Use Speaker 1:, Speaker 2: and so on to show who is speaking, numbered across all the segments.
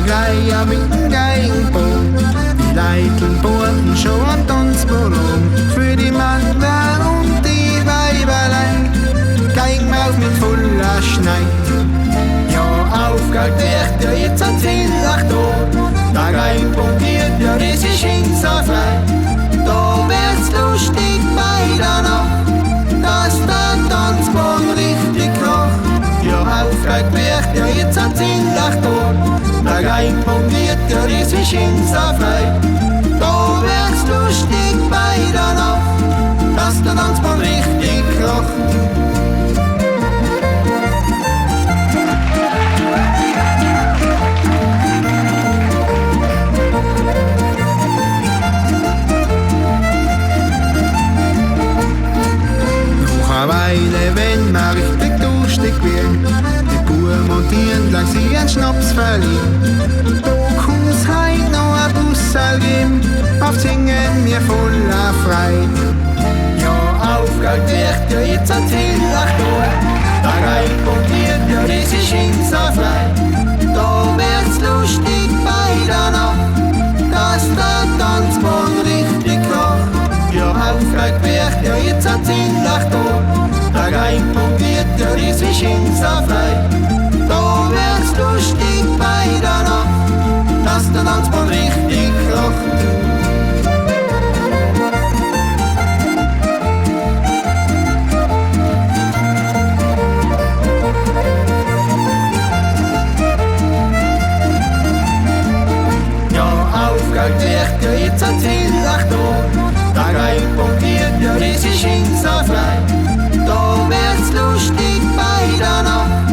Speaker 1: Geier mit dem Geigenbogen. Die Leiteln bohrten schon an Tanzballon. Für die Männer und die Weiberlein. Geigenmaus mit voller Schneid. Ja, aufgehört wird ja jetzt ein Zielach da. Der Geigenbogen wird ja, das ist hinterfrei. Da wär's lustig bei der Nacht, dass der Tanzbahn richtig kracht. Ja, aufgehört wird ja jetzt ein Zielach da. Der Geigenbogen wird ja, das ist hinterfrei. Da wär's lustig bei der Nacht, dass der Tanzbahn richtig kracht. Weile, wenn man richtig durstig wird, die Buben montieren, gleich sie einen Schnaps verlieren. Da kommt's heut noch ein Bussel geben, auf Singen mir voller Freude. Ja, aufgehört wird ja jetzt ein Zielach da. Der Geigenbogen wird ja, das ist hinterfrei. Da wär's lustig bei der Nacht, dass der Tanzbahn richtig kracht. Ja, aufgehört wird ja jetzt ein Zielach da. Der Geigenbogen wird ja, das ist hinterfrei. Da wär's lustig bei der Nacht, dass der Tanzbahn richtig kracht. Ja, aufgehört wird ja jetzt ein Zielach da. Der Geigenbogen wird ja, das ist hinterfrei. Da wär's lustig bei der Nacht,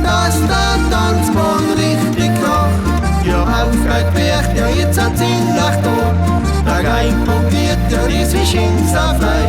Speaker 1: dass der Tanzbahn richtig kracht. Ja, aufgehört wird ja jetzt ein Zielach da. Der Geigenbogen wird ja, das ist hinterfrei.